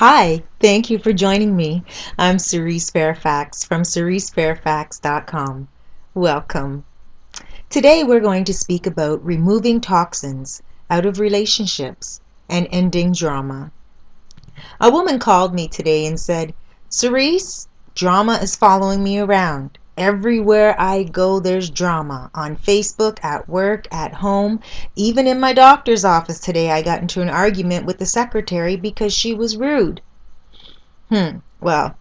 Hi, thank you for joining me. I'm Cerise Fairfax from CeriseFairfax.com. Welcome. Today we're going to speak about removing toxins out of relationships and ending drama. A woman called me today and said, Cerise, drama is following me around. Everywhere I go, there's drama. On Facebook, at work, at home. Even in my doctor's office today, I got into an argument with the secretary because she was rude. Well,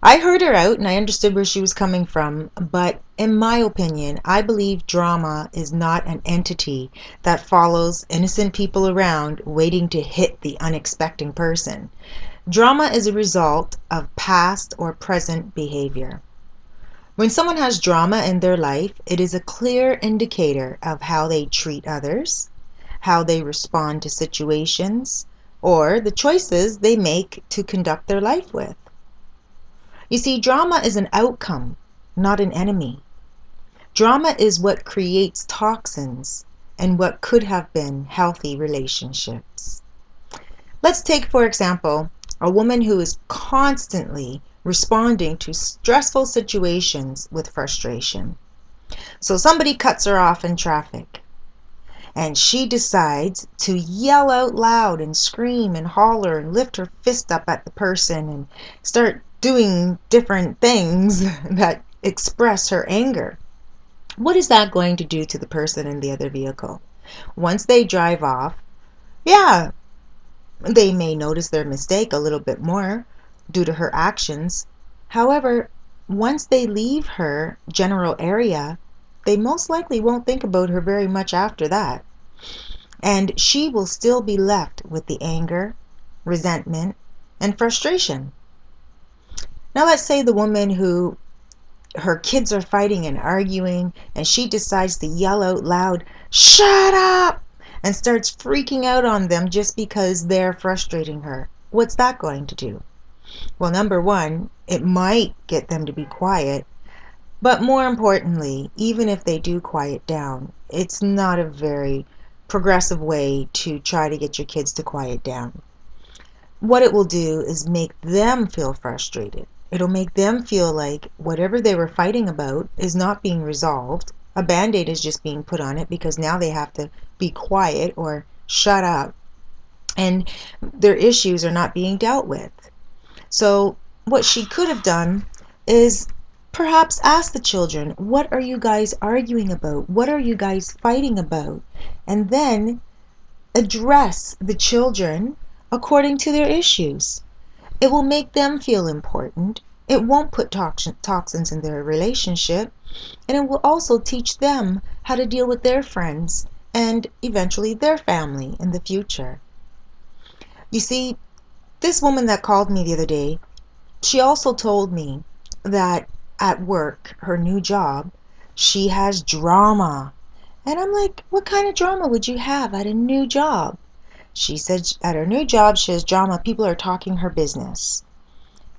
I heard her out and I understood where she was coming from, but in my opinion, I believe drama is not an entity that follows innocent people around waiting to hit the unexpecting person. Drama is a result of past or present behavior. When someone has drama in their life, it is a clear indicator of how they treat others, how they respond to situations, or the choices they make to conduct their life with. You see, drama is an outcome, not an enemy. Drama is what creates toxins and what could have been healthy relationships. Let's take, for example, a woman who is constantly responding to stressful situations with frustration. So somebody cuts her off in traffic, and she decides to yell out loud and scream and holler and lift her fist up at the person and start doing different things that express her anger. What is that going to do to the person in the other vehicle? Once they drive off, yeah, they may notice their mistake a little bit more due to her actions. However, once they leave her general area, they most likely won't think about her very much after that. And she will still be left with the anger, resentment, and frustration. Now let's say the woman who her kids are fighting and arguing and she decides to yell out loud, "Shut up!" and starts freaking out on them just because they're frustrating her. What's that going to do? Well, number one, it might get them to be quiet, but more importantly, even if they do quiet down, it's not a very progressive way to try to get your kids to quiet down. What it will do is make them feel frustrated. It'll make them feel like whatever they were fighting about is not being resolved. A band-aid is just being put on it because now they have to be quiet or shut up, and their issues are not being dealt with. So what she could have done is perhaps ask the children, what are you guys arguing about? What are you guys fighting about? And then address the children according to their issues. It will make them feel important. It won't put toxins in their relationship. And it will also teach them how to deal with their friends and eventually their family in the future. You see, this woman that called me the other day, she also told me that at work, her new job, she has drama. And I'm like, what kind of drama would you have at a new job? She said at her new job, she has drama. People are talking her business.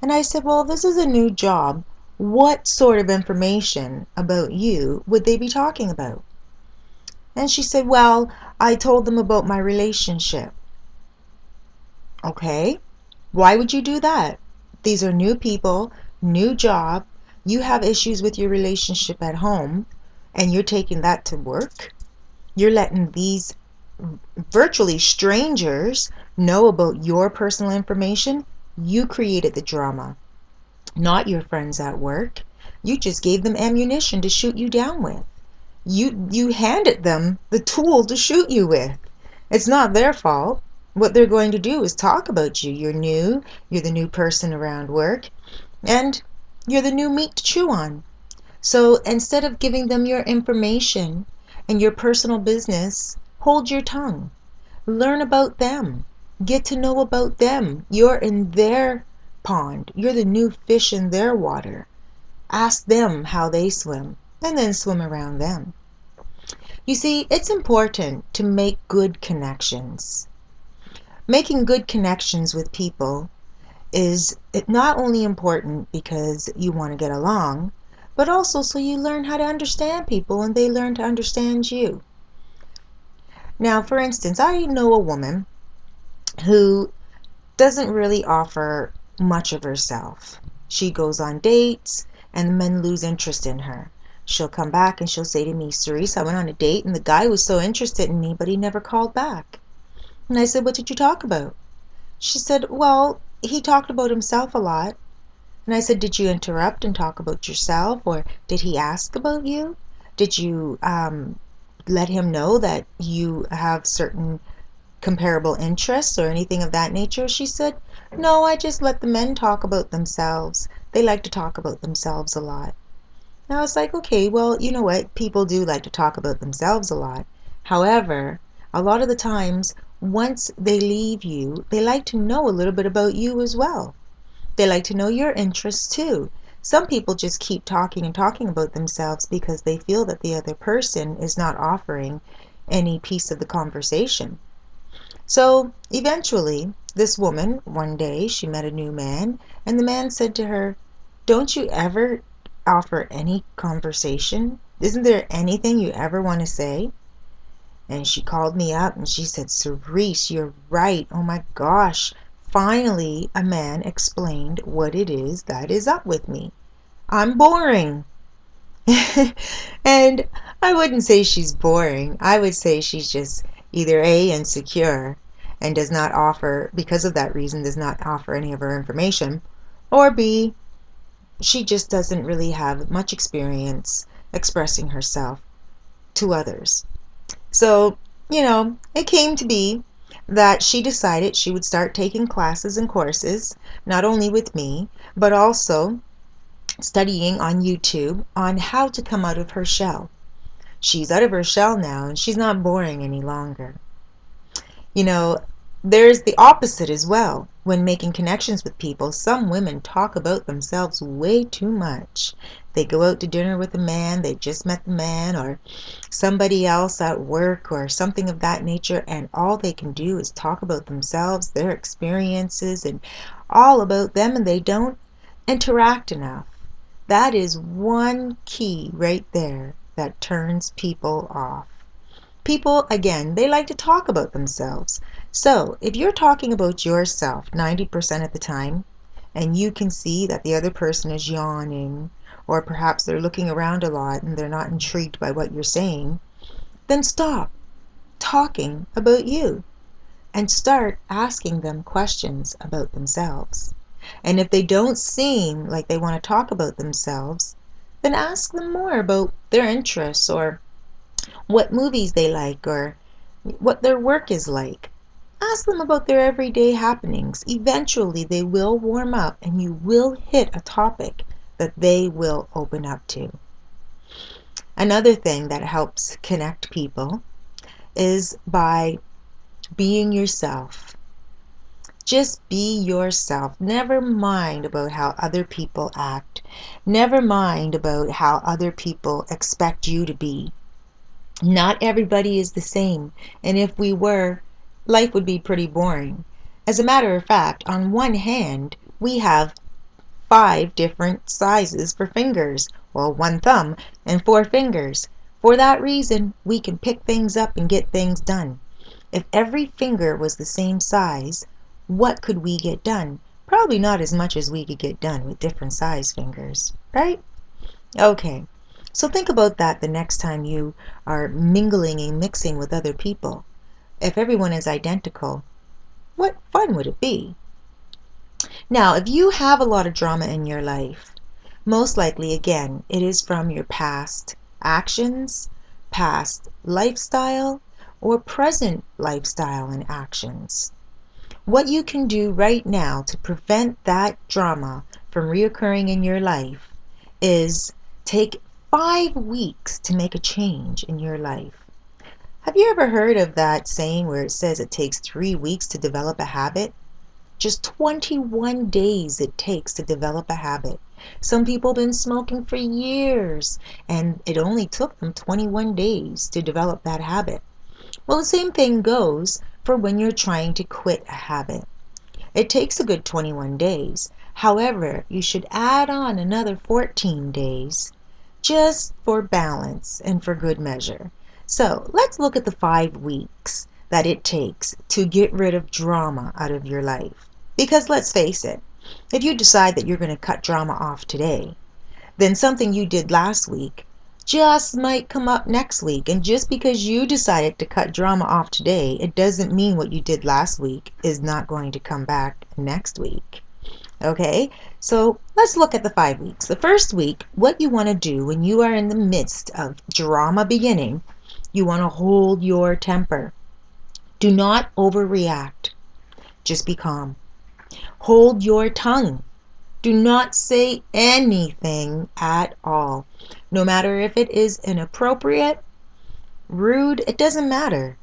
And I said, well, this is a new job. What sort of information about you would they be talking about? And she said, well, I told them about my relationship. Okay, why would you do that? These are new people, new job. You have issues with your relationship at home, and you're taking that to work. You're letting these virtually strangers know about your personal information. You created the drama, not your friends at work. You just gave them ammunition to shoot you down with. You handed them the tool to shoot you with. It's not their fault. What they're going to do is talk about you. You're new, you're the new person around work, and you're the new meat to chew on. So instead of giving them your information and your personal business, hold your tongue. Learn about them. Get to know about them. You're in their pond. You're the new fish in their water. Ask them how they swim, and then swim around them. You see, it's important to make good connections. Making good connections with people is not only important because you want to get along, but also so you learn how to understand people and they learn to understand you. Now, for instance, I know a woman who doesn't really offer much of herself. She goes on dates and the men lose interest in her. She'll come back and she'll say to me, Cerise, I went on a date and the guy was so interested in me, but he never called back. And I said, what did you talk about? She said, well, he talked about himself a lot. And I said, did you interrupt and talk about yourself, or did he ask about you? Did you let him know that you have certain comparable interests or anything of that nature? She said, no, I just let the men talk about themselves. They like to talk about themselves a lot. And I was like, okay, well, you know what? People do like to talk about themselves a lot. However, a lot of the times, once they leave you, they like to know a little bit about you as well. They like to know your interests too. Some people just keep talking and talking about themselves because they feel that the other person is not offering any piece of the conversation. So eventually, this woman, one day, she met a new man, and the man said to her, don't you ever offer any conversation? Isn't there anything you ever want to say? And she called me up and she said, Cerise, you're right. Oh my gosh. Finally, a man explained what it is that is up with me. I'm boring. And I wouldn't say she's boring. I would say she's just either A, insecure and does not offer, because of that reason, does not offer any of her information, or B, she just doesn't really have much experience expressing herself to others. So, it came to be that she decided she would start taking classes and courses, not only with me, but also studying on YouTube on how to come out of her shell. She's out of her shell now and she's not boring any longer. You know, there's the opposite as well. When making connections with people, some women talk about themselves way too much. They go out to dinner with a man, they just met the man, or somebody else at work, or something of that nature, and all they can do is talk about themselves, their experiences, and all about them, and they don't interact enough. That is one key right there that turns people off. People, again, they like to talk about themselves. So if you're talking about yourself 90% of the time, and you can see that the other person is yawning, or perhaps they're looking around a lot and they're not intrigued by what you're saying, then stop talking about you and start asking them questions about themselves. And if they don't seem like they want to talk about themselves, then ask them more about their interests, or what movies they like, or what their work is like. Ask them about their everyday happenings. Eventually, they will warm up and you will hit a topic that they will open up to. Another thing that helps connect people is by being yourself. Just be yourself. Never mind about how other people act. Never mind about how other people expect you to be. Not everybody is the same, and if we were, life would be pretty boring. As a matter of fact, on one hand, we have 5 different sizes for fingers, well, one thumb and 4 fingers. For that reason, we can pick things up and get things done. If every finger was the same size, what could we get done? Probably not as much as we could get done with different size fingers, right? Okay, so think about that the next time you are mingling and mixing with other people. If everyone is identical, what fun would it be? Now, if you have a lot of drama in your life, most likely, again, it is from your past actions, past lifestyle, or present lifestyle and actions. What you can do right now to prevent that drama from reoccurring in your life is take 5 weeks to make a change in your life. Have you ever heard of that saying where it says it takes 3 weeks to develop a habit? Just 21 days it takes to develop a habit. Some people have been smoking for years and it only took them 21 days to develop that habit. Well, the same thing goes for when you're trying to quit a habit. It takes a good 21 days. However, you should add on another 14 days just for balance and for good measure. So let's look at the 5 weeks that it takes to get rid of drama out of your life. Because let's face it, if you decide that you're going to cut drama off today, then something you did last week just might come up next week. And just because you decided to cut drama off today, it doesn't mean what you did last week is not going to come back next week. Okay, so let's look at the 5 weeks. The first week, what you want to do when you are in the midst of drama beginning, you want to hold your temper. Do not overreact. Just be calm. Hold your tongue. Do not say anything at all. No matter if it is inappropriate, rude, it doesn't matter.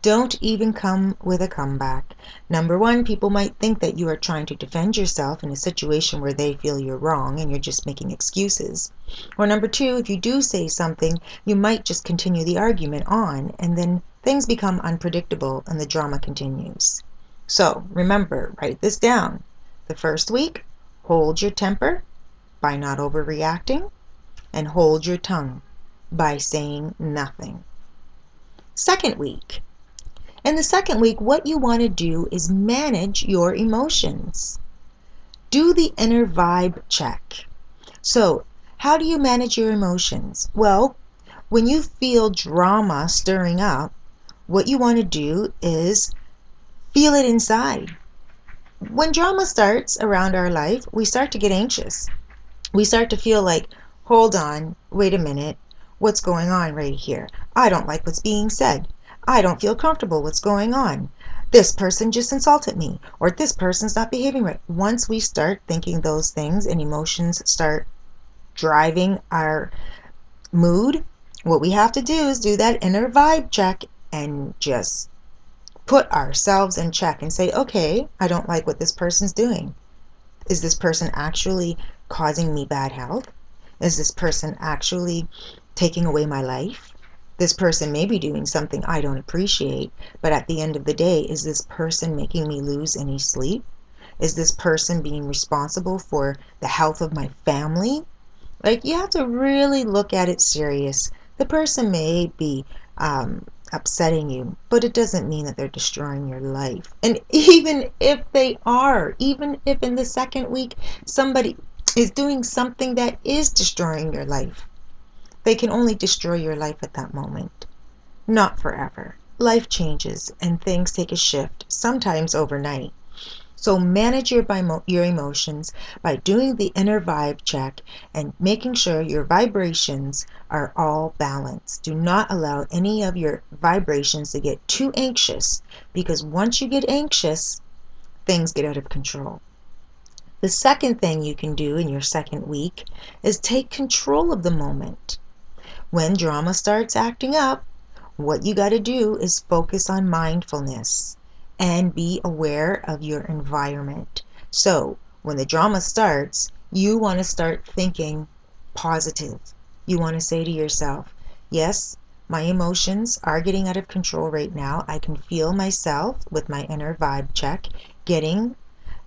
Don't even come with a comeback. Number one, people might think that you are trying to defend yourself in a situation where they feel you're wrong and you're just making excuses. Or number two, if you do say something, you might just continue the argument on, and then things become unpredictable and the drama continues. So remember, write this down. The first week, hold your temper by not overreacting, and hold your tongue by saying nothing. Second week. In the second week, what you want to do is manage your emotions. Do the inner vibe check. So, how do you manage your emotions? Well, when you feel drama stirring up, what you want to do is feel it inside. When drama starts around our life, we start to get anxious. We start to feel like, hold on, wait a minute, what's going on right here? I don't like what's being said. I don't feel comfortable. What's going on? This person just insulted me, or this person's not behaving right. Once we start thinking those things and emotions start driving our mood, what we have to do is do that inner vibe check and just put ourselves in check and say, okay, I don't like what this person's doing. Is this person actually causing me bad health? Is this person actually taking away my life? This person may be doing something I don't appreciate, but at the end of the day, is this person making me lose any sleep? Is this person being responsible for the health of my family? Like, you have to really look at it serious. The person may be upsetting you, but it doesn't mean that they're destroying your life. And even if they are, even if in the second week somebody is doing something that is destroying your life, they can only destroy your life at that moment, not forever. Life changes and things take a shift, sometimes overnight. So manage your emotions by doing the inner vibe check and making sure your vibrations are all balanced. Do not allow any of your vibrations to get too anxious, because once you get anxious, things get out of control. The second thing you can do in your second week is take control of the moment. When drama starts acting up, what you got to do is focus on mindfulness and be aware of your environment. So when the drama starts, you want to start thinking positive. You want to say to yourself, yes, my emotions are getting out of control right now. I can feel myself with my inner vibe check getting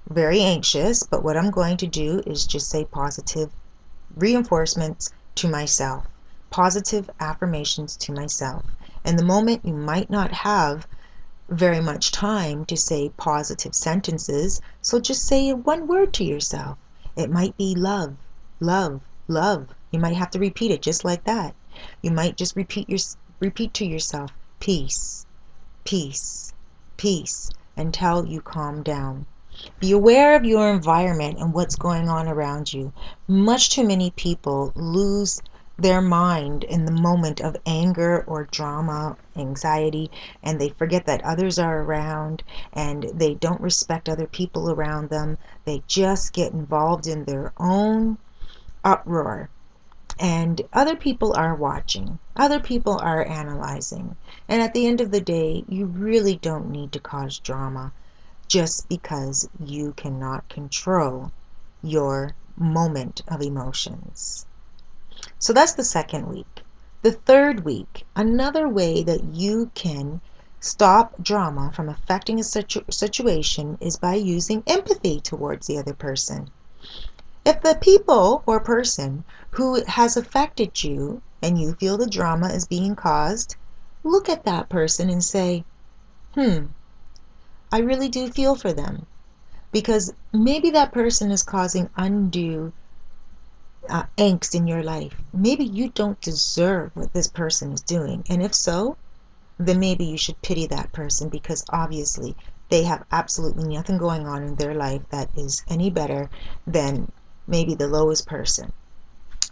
very anxious, but what I'm going to do is just say positive reinforcements to myself, positive affirmations to myself. In the moment, you might not have very much time to say positive sentences, so just say one word to yourself. It might be love, love, love. You might have to repeat it just like that. You might just repeat to yourself, peace, peace, peace, until you calm down. Be aware of your environment and what's going on around you. Much too many people lose their mind in the moment of anger or drama, anxiety, and they forget that others are around, and they don't respect other people around them. They just get involved in their own uproar, and other people are watching. Other people are analyzing. And at the end of the day, you really don't need to cause drama just because you cannot control your moment of emotions. So that's the second week. The third week, another way that you can stop drama from affecting a situation is by using empathy towards the other person. If the people or person who has affected you and you feel the drama is being caused, look at that person and say, I really do feel for them. because maybe that person is causing undue angst in your life. Maybe you don't deserve what this person is doing. And if so, then maybe you should pity that person, because obviously they have absolutely nothing going on in their life that is any better than maybe the lowest person.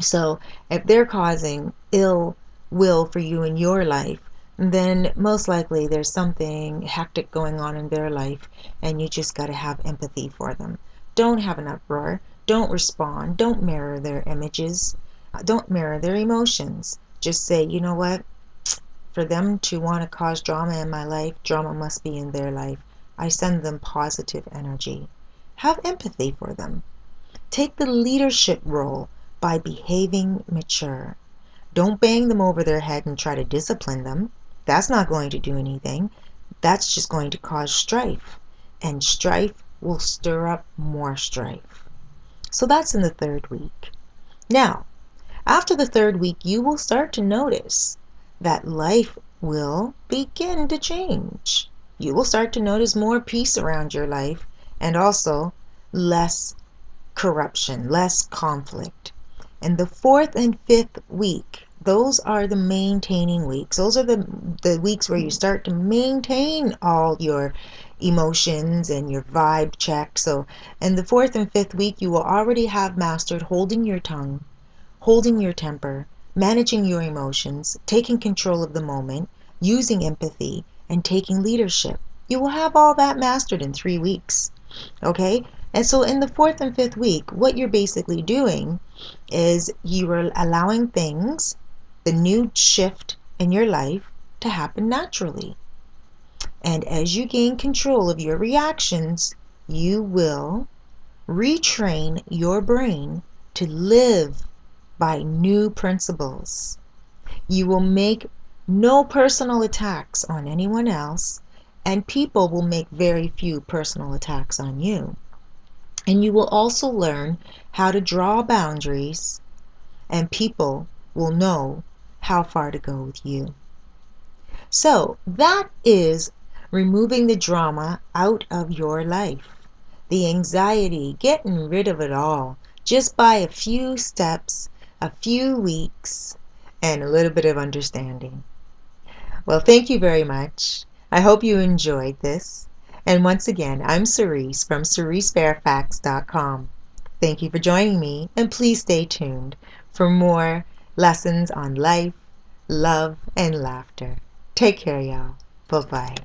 So if they're causing ill will for you in your life, then most likely there's something hectic going on in their life, and you just got to have empathy for them. Don't have an uproar. Don't respond. Don't mirror their images. Don't mirror their emotions. Just say, you know what? For them to want to cause drama in my life, drama must be in their life. I send them positive energy. Have empathy for them. Take the leadership role by behaving mature. Don't bang them over their head and try to discipline them. That's not going to do anything. That's just going to cause strife. And strife will stir up more strife. So that's in the third week. Now, after the third week, you will start to notice that life will begin to change. You will start to notice more peace around your life, and also less corruption, less conflict. And the fourth and fifth week, those are the maintaining weeks. Those are the weeks where you start to maintain all your emotions and your vibe check. So in the fourth and fifth week, you will already have mastered holding your tongue, holding your temper, managing your emotions, taking control of the moment, using empathy, and taking leadership. You will have all that mastered in 3 weeks. Okay? And so in the fourth and fifth week, what you're basically doing is you are allowing things, the new shift in your life, to happen naturally. And as you gain control of your reactions, you will retrain your brain to live by new principles. You will make no personal attacks on anyone else, and people will make very few personal attacks on you. And you will also learn how to draw boundaries, and people will know how far to go with you. So that is removing the drama out of your life, the anxiety, getting rid of it all, just by a few steps, a few weeks, and a little bit of understanding. Well, thank you very much. I hope you enjoyed this. And once again, I'm Cerise from CeriseFairfax.com. Thank you for joining me, and please stay tuned for more lessons on life, love, and laughter. Take care, y'all. Bye-bye.